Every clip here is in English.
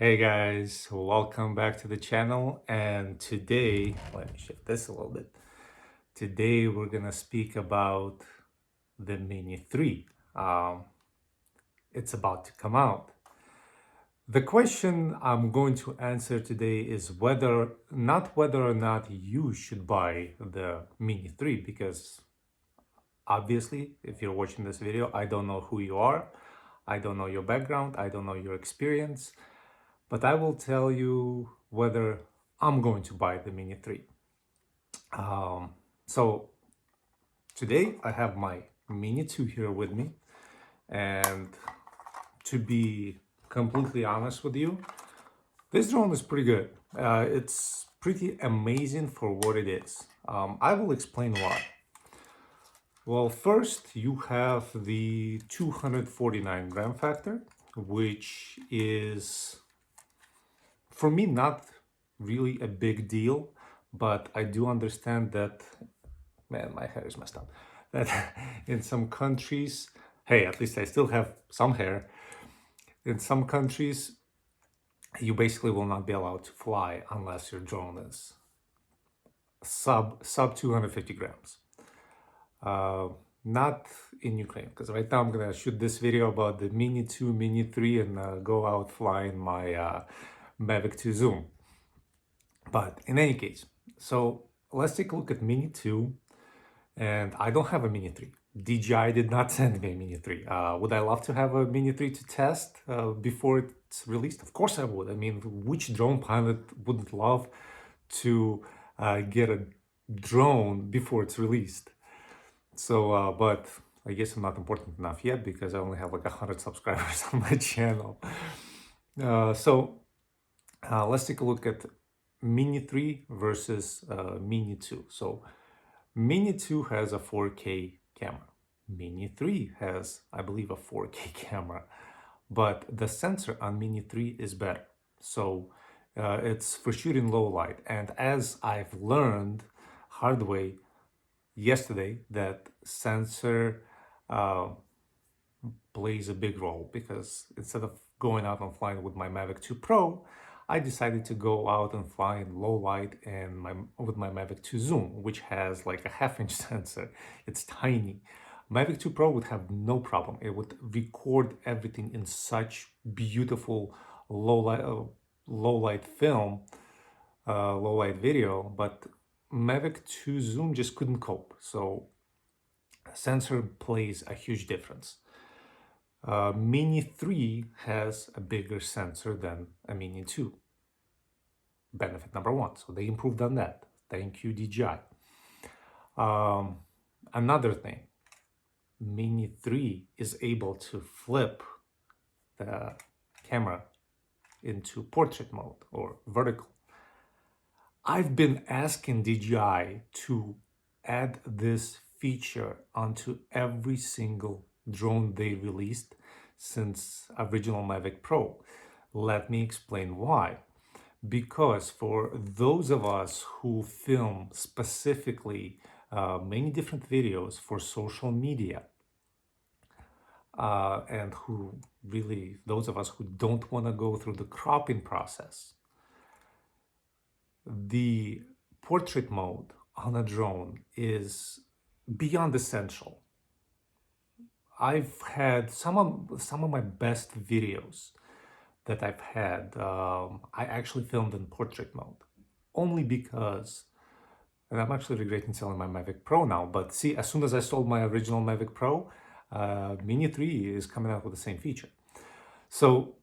Hey guys, welcome back to the channel. And today, let me shift this a little bit. Today we're gonna speak about the Mini 3. It's about to come out. The question I'm going to answer today is not whether or not you should buy the Mini 3, because obviously, if you're watching this video, I don't know who you are, I don't know your background, I don't know your experience. But I will tell you whether I'm going to buy the Mini 3. So today I have my Mini 2 here with me. And to be completely honest with you, this drone is pretty good. It's pretty amazing for what it is. I will explain why. Well, first you have the 249 gram factor, which is, for me, not really a big deal, but I do understand that, man, my hair is messed up, that in some countries, hey, at least I still have some hair. In some countries, you basically will not be allowed to fly unless your drone is sub 250 grams. Not in Ukraine, because right now I'm gonna shoot this video about the Mini 2, Mini 3, and go out flying my Mavic 2 Zoom. But in any case, so let's take a look at Mini 2, and I don't have a Mini 3. DJI did not send me a Mini 3. Would I love to have a Mini 3 to test before it's released? Of course I would. I mean, which drone pilot wouldn't love to get a drone before it's released? So, but I guess I'm not important enough yet because I only have like 100 subscribers on my channel. Let's take a look at Mini 3 versus Mini 2. So Mini 2 has a 4K camera. Mini 3 has, I believe, a 4K camera, but the sensor on Mini 3 is better. So it's for shooting low light. And as I've learned hard way yesterday, that sensor plays a big role, because instead of going out and flying with my Mavic 2 Pro, I decided to go out and fly in low light and with my Mavic 2 Zoom, which has like a half-inch sensor. It's tiny. Mavic 2 Pro would have no problem. It would record everything in such beautiful low light film, low light video, but Mavic 2 Zoom just couldn't cope. So sensor plays a huge difference. Mini 3 has a bigger sensor than a Mini 2. Benefit number one. So they improved on that. Thank you, DJI. Another thing, Mini 3 is able to flip the camera into portrait mode or vertical. I've been asking DJI to add this feature onto every single drone they released since original Mavic Pro. Let me explain why. Because for those of us who film specifically many different videos for social media, and who really, those of us who don't want to go through the cropping process, the portrait mode on a drone is beyond essential. I've had some of my best videos that I've had, I actually filmed in portrait mode, only because, and I'm actually regretting selling my Mavic Pro now, but see, as soon as I sold my original Mavic Pro, Mini 3 is coming out with the same feature. So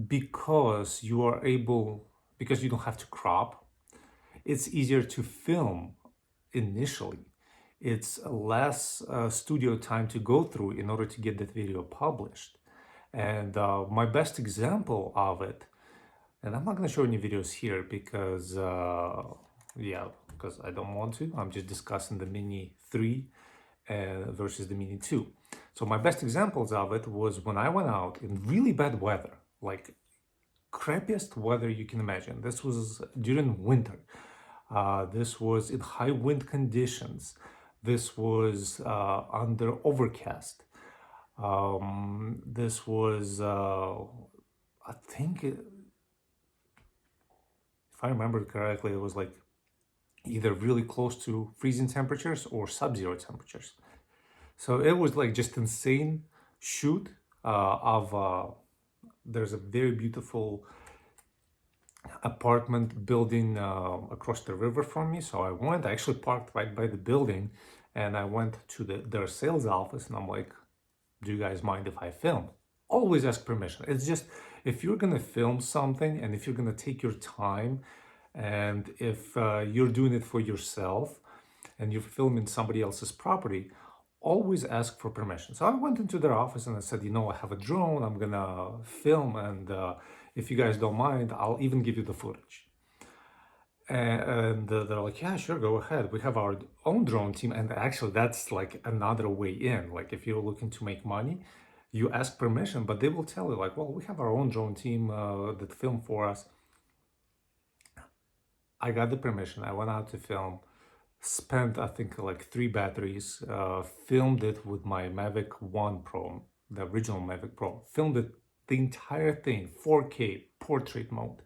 because you don't have to crop, it's easier to film initially. It's less studio time to go through in order to get that video published. And my best example of it, and I'm not going to show any videos here because, because I don't want to. I'm just discussing the Mini 3 versus the Mini 2. So my best examples of it was when I went out in really bad weather, like crappiest weather you can imagine. This was during winter. This was in high wind conditions. This was under overcast. This was, I think, if I remember correctly, it was like either really close to freezing temperatures or sub-zero temperatures. So it was like just insane shoot there's a very beautiful apartment building across the river from me. So I actually parked right by the building, and I went to their sales office, and I'm like, do you guys mind if I film? Always ask permission. It's just, if you're gonna film something and if you're gonna take your time, and if you're doing it for yourself and you're filming somebody else's property, always ask for permission. So I went into their office and I said, I have a drone, I'm gonna film, and if you guys don't mind, I'll even give you the footage. And they're like, yeah, sure, go ahead. We have our own drone team. And actually, that's like another way in. Like, if you're looking to make money, you ask permission, but they will tell you, like, well, we have our own drone team that film for us. I got the permission. I went out to film, spent, I think, like 3 batteries, filmed it with my Mavic 1 Pro, the original Mavic Pro. Filmed it, the entire thing, 4K, portrait mode.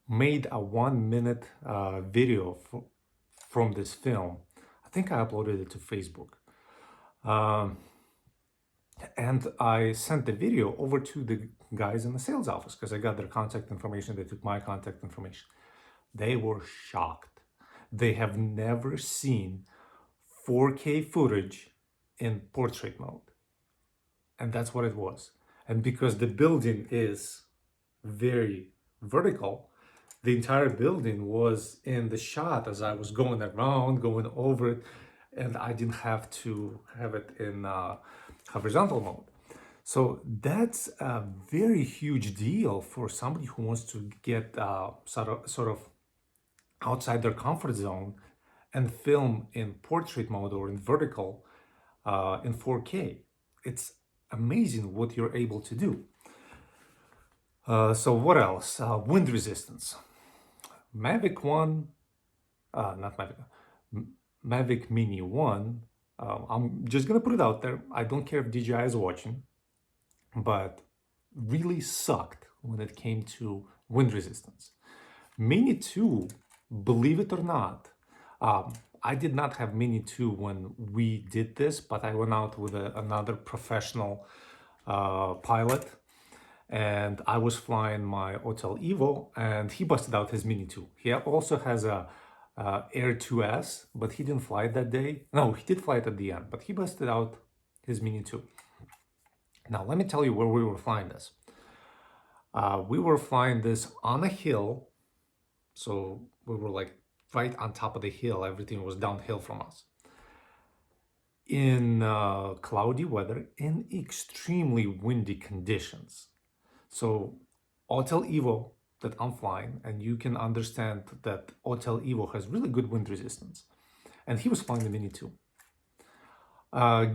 Made a 1-minute video from this film. I think I uploaded it to Facebook. And I sent the video over to the guys in the sales office because I got their contact information. They took my contact information. They were shocked. They have never seen 4K footage in portrait mode. And that's what it was. And because the building is very vertical, the entire building was in the shot as I was going around, going over it, and I didn't have to have it in horizontal mode. So that's a very huge deal for somebody who wants to get sort of outside their comfort zone and film in portrait mode or in vertical in 4K. It's amazing what you're able to do. So what else? Wind resistance. Mavic 1, not Mavic, Mavic Mini 1, I'm just gonna put it out there. I don't care if DJI is watching, but really sucked when it came to wind resistance. Mini 2, believe it or not, I did not have Mini 2 when we did this, but I went out with another professional pilot, and I was flying my Hotel Evo, and he busted out his Mini 2. He also has a Air 2S, but he didn't fly it that day. No, he did fly it at the end, but he busted out his Mini 2. Now, let me tell you where we were flying this. We were flying this on a hill, so we were like right on top of the hill. Everything was downhill from us. In cloudy weather, in extremely windy conditions. So Hotel Evo that I'm flying, and you can understand that Hotel Evo has really good wind resistance. And he was flying the Mini 2.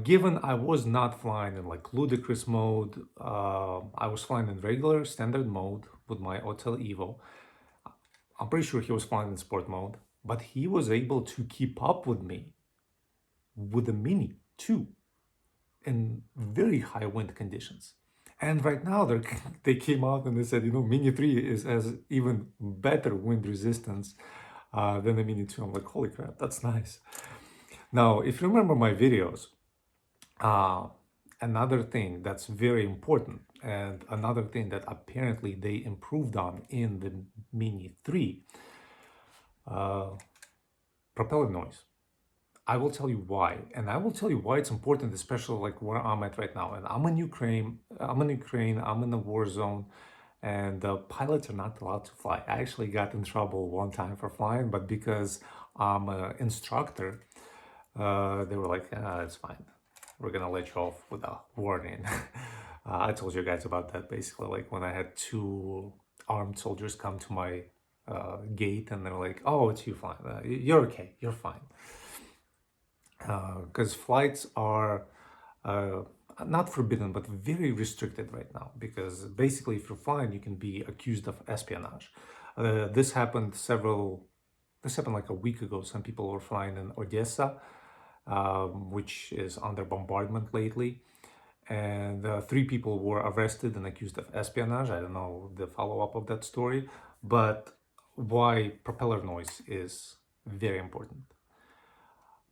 Given I was not flying in like ludicrous mode, I was flying in regular standard mode with my Hotel Evo. I'm pretty sure he was flying in sport mode, but he was able to keep up with me with the Mini 2 in very high wind conditions. And right now they came out and they said, Mini 3 has even better wind resistance than the Mini 2. I'm like, holy crap, that's nice. Now, if you remember my videos, another thing that's very important, and another thing that apparently they improved on in the Mini 3, propeller noise. I will tell you why, and I will tell you why it's important, especially like where I'm at right now. And I'm in Ukraine, I'm in a war zone, and pilots are not allowed to fly. I actually got in trouble one time for flying, but because I'm an instructor, they were like, it's fine. We're gonna let you off with a warning. I told you guys about that basically, like when I had 2 armed soldiers come to my gate, and they're like, oh, it's you fine. You're okay, you're fine. Because flights are not forbidden, but very restricted right now. Because basically, if you're flying, you can be accused of espionage. This happened like a week ago. Some people were flying in Odessa, which is under bombardment lately. And 3 people were arrested and accused of espionage. I don't know the follow-up of that story, but why propeller noise is very important.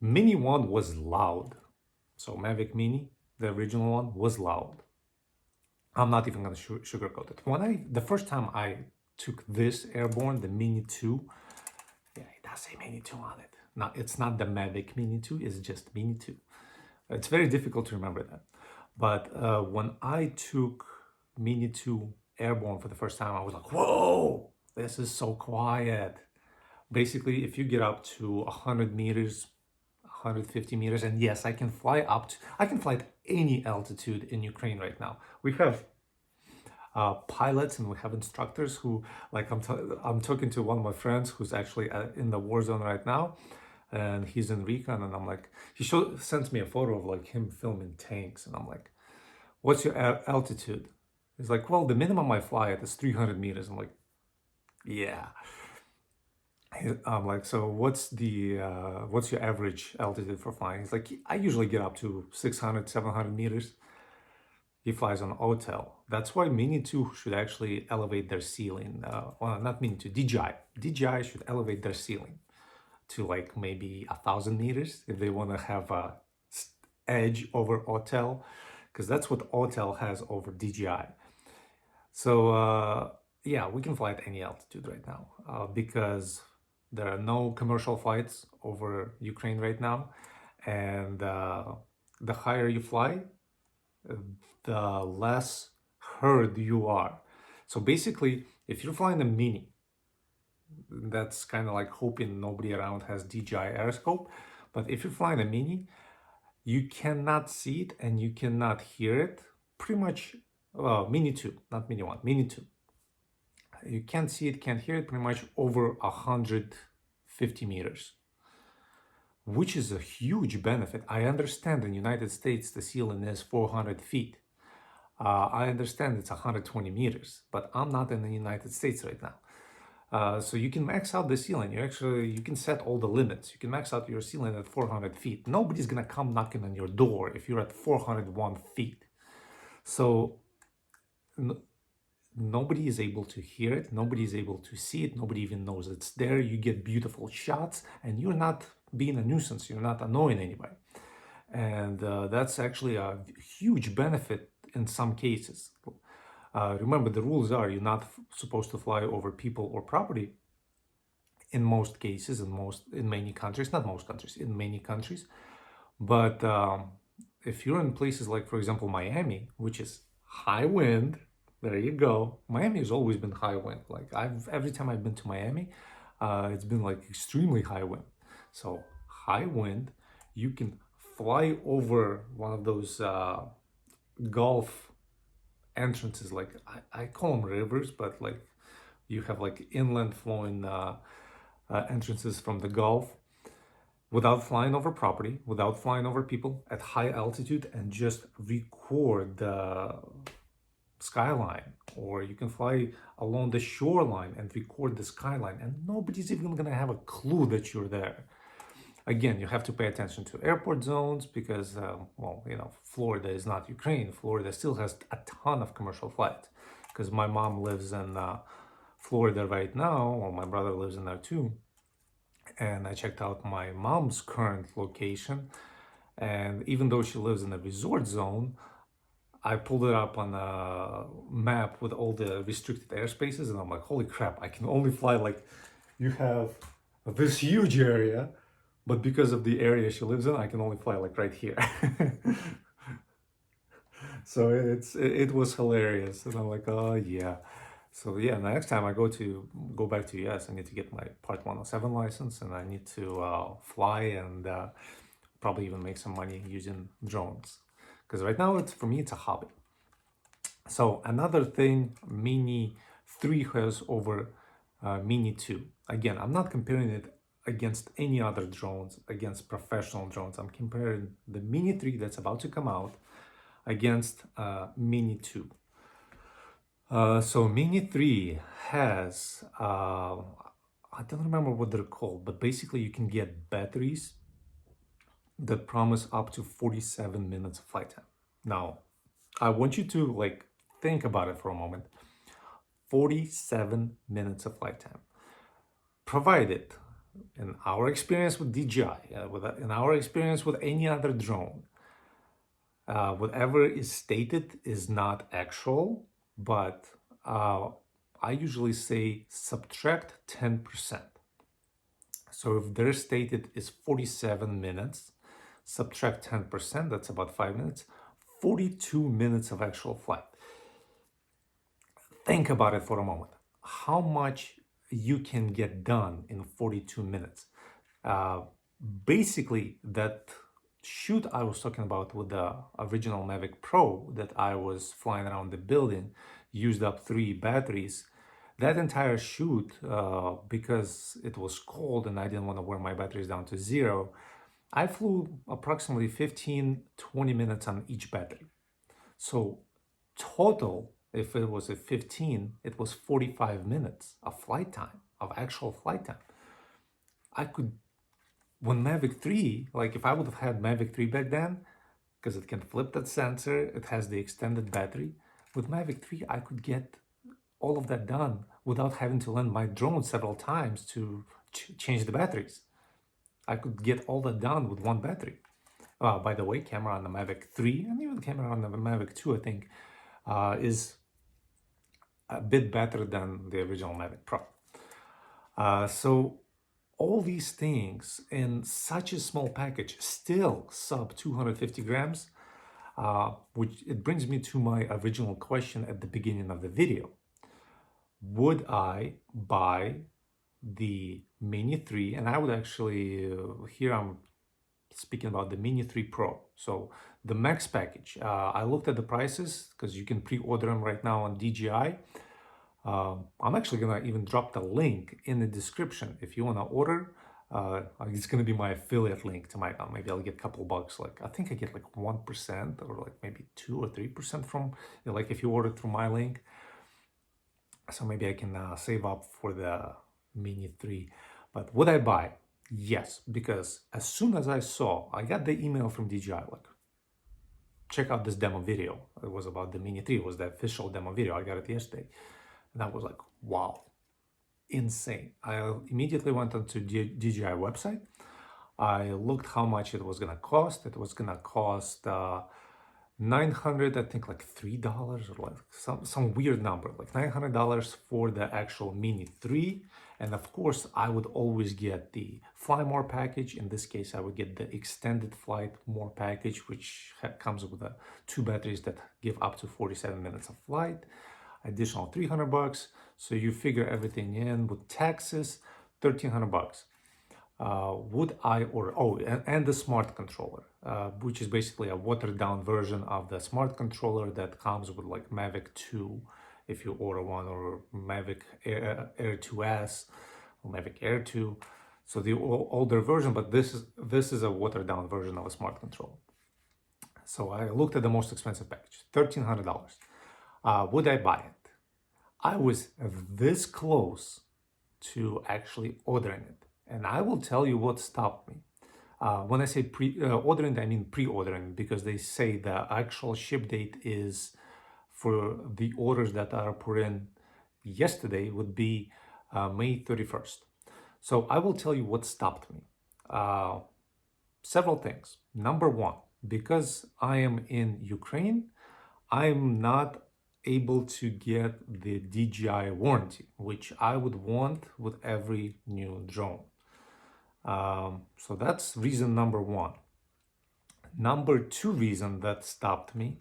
Mini 1 was loud. So Mavic Mini, the original one, was loud. I'm not even going to sugarcoat it. The first time I took this airborne, the Mini 2, yeah, it does say Mini 2 on it. No, it's not the Mavic Mini 2, it's just Mini 2. It's very difficult to remember that. But when I took Mini 2 airborne for the first time, I was like, whoa, this is so quiet. Basically, if you get up to 100 meters, 150 meters, and yes, I can fly at any altitude in Ukraine right now. We have pilots and we have instructors who, like, I'm talking to one of my friends who's actually in the war zone right now, and he's in recon, and I'm like, sends me a photo of like him filming tanks, and I'm like, what's your altitude? He's like, well, the minimum I fly at is 300 meters. I'm like, yeah. I'm like, so what's your average altitude for flying? He's like, I usually get up to 600, 700 meters. He flies on hotel. That's why Mini 2 should actually elevate their ceiling. Well, not Mini 2, DJI. DJI should elevate their ceiling to like maybe 1,000 meters if they want to have a edge over hotel, because that's what hotel has over DJI. So yeah, we can fly at any altitude right now because there are no commercial flights over Ukraine right now, and the higher you fly, the less heard you are. So basically, if you're flying a Mini, that's kind of like hoping nobody around has DJI Aeroscope. But if you're flying a Mini, you cannot see it and you cannot hear it. Pretty much, Mini 2, not Mini 1, Mini 2. You can't see it, can't hear it pretty much over 150 meters, which is a huge benefit. I understand in the United States, the ceiling is 400 feet. I understand it's 120 meters, but I'm not in the United States right now. So you can max out the ceiling. You can set all the limits. You can max out your ceiling at 400 feet. Nobody's gonna come knocking on your door if you're at 401 feet. So nobody is able to hear it. Nobody is able to see it. Nobody even knows it's there. You get beautiful shots and you're not being a nuisance. You're not annoying anybody. And that's actually a huge benefit in some cases. Remember, the rules are you're not supposed to fly over people or property in most cases, in many countries, not most countries, in many countries. But if you're in places like, for example, Miami, which is high wind, there you go. Miami has always been high wind. Like every time I've been to Miami, it's been like extremely high wind. So high wind, you can fly over one of those Gulf entrances, like I call them rivers, but like you have like inland flowing entrances from the Gulf, without flying over property, without flying over people, at high altitude, and just record the skyline. Or you can fly along the shoreline and record the skyline, and nobody's even gonna have a clue that you're there. Again, you have to pay attention to airport zones because, well, you know, Florida is not Ukraine. Florida still has a ton of commercial flights because my mom lives in Florida right now, or my brother lives in there too. And I checked out my mom's current location. And even though she lives in a resort zone, I pulled it up on a map with all the restricted airspaces. And I'm like, holy crap, I can only fly like, you have this huge area. But because of the area she lives in, I can only fly like right here. So it was hilarious, and I'm like, oh yeah. So yeah, next time I go back to US, I need to get my Part 107 license, and I need to fly and probably even make some money using drones. Because right now, for me, it's a hobby. So another thing, Mini 3 has over Mini 2. Again, I'm not comparing it against any other drones, against professional drones. I'm comparing the Mini 3 that's about to come out against Mini 2. So Mini 3 has, I don't remember what they're called, but basically you can get batteries that promise up to 47 minutes of flight time. Now, I want you to like think about it for a moment. 47 minutes of flight time. Provided, in our experience with DJI, in our experience with any other drone, whatever is stated is not actual, but I usually say subtract 10%. So if their stated is 47 minutes, subtract 10%, that's about 5 minutes, 42 minutes of actual flight. Think about it for a moment. How much you can get done in 42 minutes? Basically, that shoot I was talking about with the original Mavic Pro that I was flying around the building, used up 3 batteries. That entire shoot, because it was cold and I didn't want to wear my batteries down to 0, I flew approximately 15-20 minutes on each battery. So total, if it was a 15, it was 45 minutes of flight time, of actual flight time. I could, when Mavic 3, like if I would have had Mavic 3 back then, because it can flip that sensor, it has the extended battery. With Mavic 3, I could get all of that done without having to land my drone several times to change the batteries. I could get all that done with one battery. By the way, camera on the Mavic 3 and even camera on the Mavic 2, I think, is a bit better than the original Mavic Pro. So all these things in such a small package, still sub 250 grams, which it brings me to my original question at the beginning of the video. Would I buy the Mini 3? And I would actually, here I'm speaking about the Mini 3 Pro. So the Max package, I looked at the prices because you can pre-order them right now on DJI. I'm actually gonna even drop the link in the description if you want to order. It's gonna be my affiliate link to my, maybe I'll get a couple bucks. Like I think I get like 1% or like maybe 2 or 3% from, like if you order through my link. So maybe I can save up for the Mini 3. But would I buy? Yes, because as soon as I got the email from DJI, like, check out this demo video. It was about the Mini 3, it was the official demo video. I got it yesterday. And I was like, wow, insane. I immediately went onto DJI website. I looked how much it was gonna cost. It was gonna cost 900, I think like $3 or like some weird number, like $900 for the actual Mini 3. And of course, I would always get the Fly More package. In this case, I would get the Extended Flight More package, which comes with 2 batteries that give up to 47 minutes of flight. Additional 300 bucks. So you figure everything in with taxes, 1,300 bucks. Would I order, and the smart controller, which is basically a watered down version of the smart controller that comes with like Mavic 2 if you order one, or Mavic Air 2S or Mavic Air 2. So the older version, but this is a watered down version of a smart controller. So I looked at the most expensive package, $1,300. Would I buy it? I was this close to actually ordering it. And I will tell you what stopped me. When I say ordering, I mean pre-ordering, because they say the actual ship date is for the orders that are put in yesterday would be May 31st. So I will tell you what stopped me. Several things. Number one, because I am in Ukraine, I'm not able to get the DJI warranty, which I would want with every new drone. So that's reason number one. Number 2 reason that stopped me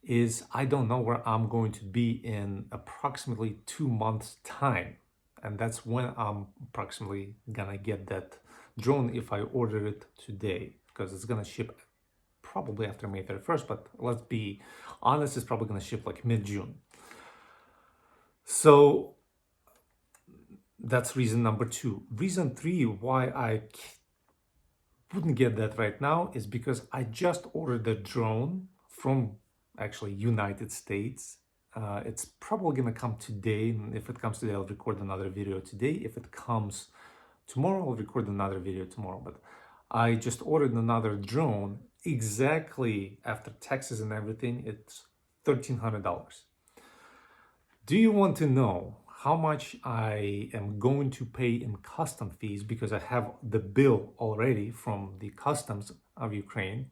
is I don't know where I'm going to be in approximately 2 months time. And that's when I'm approximately gonna get that drone if I order it today, because it's gonna ship probably after May 31st, but let's be honest, it's probably gonna ship like mid-June. So that's reason number 2. Reason 3 why I wouldn't get that right now is because I just ordered the drone from actually United States. It's probably gonna come today. If it comes today, I'll record another video today. If it comes tomorrow, I'll record another video tomorrow. But I just ordered another drone exactly after taxes and everything. It's $1,300. Do you want to know how much I am going to pay in custom fees, because I have the bill already from the customs of Ukraine?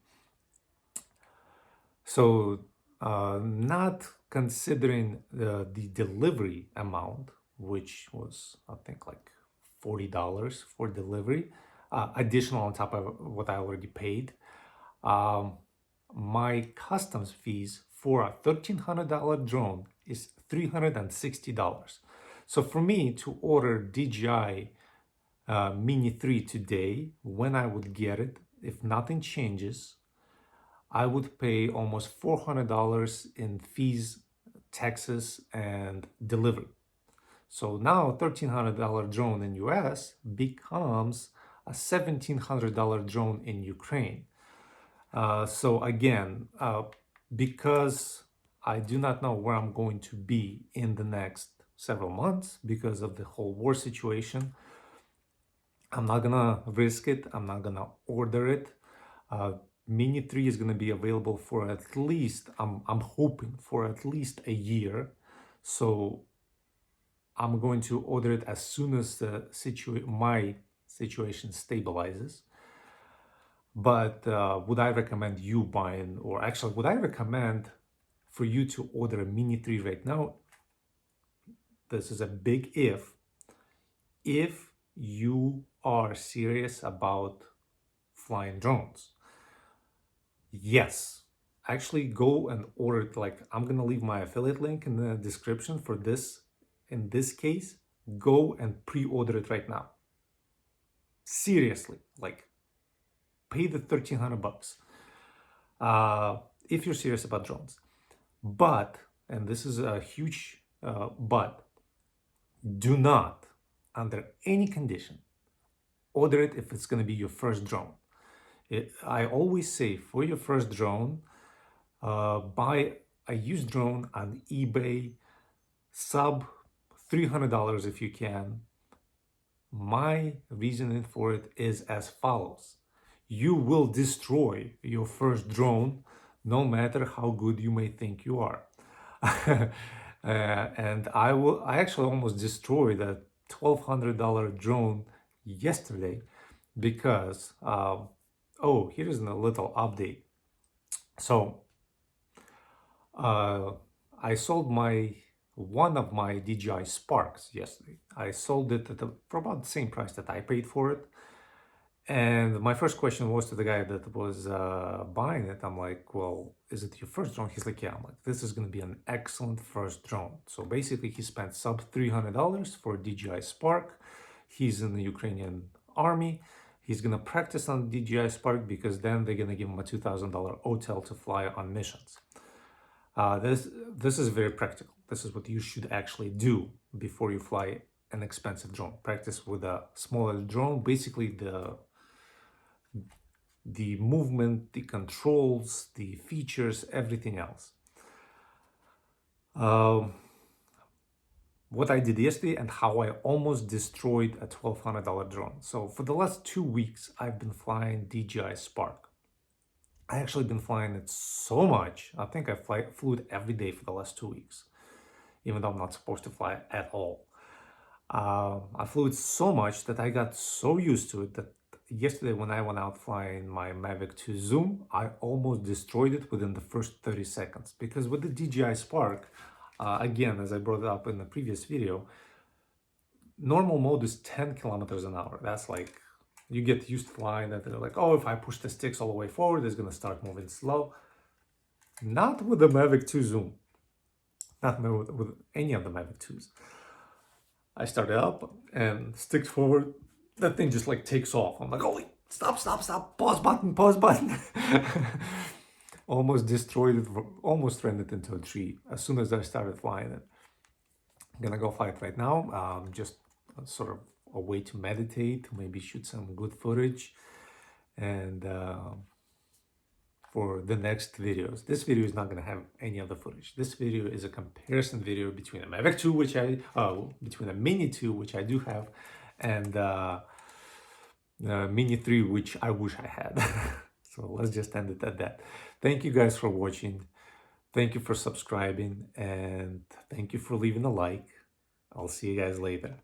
So not considering the delivery amount, which was I think like $40 for delivery, additional on top of what I already paid. My customs fees for a $1,300 drone is $360. So for me to order DJI Mini 3 today, when I would get it, if nothing changes, I would pay almost $400 in fees, taxes, and delivery. So now a $1,300 drone in US becomes a $1,700 drone in Ukraine. So again, because I do not know where I'm going to be in the next several months because of the whole war situation, I'm not gonna risk it. I'm not gonna order it. Mini 3 is gonna be available for at least, I'm hoping for at least a year. So I'm going to order it as soon as my situation stabilizes. But would I recommend you buying, or actually, would I recommend for you to order a Mini 3 right now? This is a big if you are serious about flying drones. Yes, actually go and order it. Like, I'm gonna leave my affiliate link in the description for this. In this case, go and pre-order it right now. Seriously, like, pay the $1,300 if you're serious about drones. But, and this is a huge but, do not, under any condition, order it if it's going to be your first drone. I always say, for your first drone, buy a used drone on eBay, sub $300 if you can. My reasoning for it is as follows. You will destroy your first drone no matter how good you may think you are. And I actually almost destroyed a $1,200 drone yesterday because, oh, here's a little update. So I sold one of my DJI Sparks yesterday. I sold it for about the same price that I paid for it. And my first question was to the guy that was buying it. I'm like, well, is it your first drone? He's like, yeah. I'm like, this is going to be an excellent first drone. So basically, he spent sub $300 for DJI Spark. He's in the Ukrainian army. He's going to practice on DJI Spark because then they're going to give him a $2,000 hotel to fly on missions. This is very practical. This is what you should actually do before you fly an expensive drone. Practice with a smaller drone. Basically, the movement, the controls, the features, everything else. What I did yesterday and how I almost destroyed a $1,200 drone. So for the last 2 weeks, I've been flying DJI Spark. I actually been flying it so much. I think I flew it every day for the last 2 weeks, even though I'm not supposed to fly it at all. I flew it so much that I got so used to it that yesterday when I went out flying my Mavic 2 Zoom, I almost destroyed it within the first 30 seconds. Because with the DJI Spark, again, as I brought up in the previous video, normal mode is 10 kilometers an hour. That's like, you get used to flying that. They're like, oh, if I push the sticks all the way forward, it's going to start moving slow. Not with the Mavic 2 Zoom. Not with any of the Mavic 2s. I started up and sticks forward. That thing just like takes off. I'm like, holy, stop, pause button. Almost destroyed it, almost ran it into a tree as soon as I started flying it. I'm gonna go fly it right now. Just sort of a way to meditate, maybe shoot some good footage. And for the next videos, this video is not gonna have any other footage. This video is a comparison video between a Mavic 2, between a Mini 2, which I do have, and Mini 3, which I wish I had. So let's just end it at that. Thank you guys for watching. Thank you for subscribing, and thank you for leaving a like. I'll see you guys later.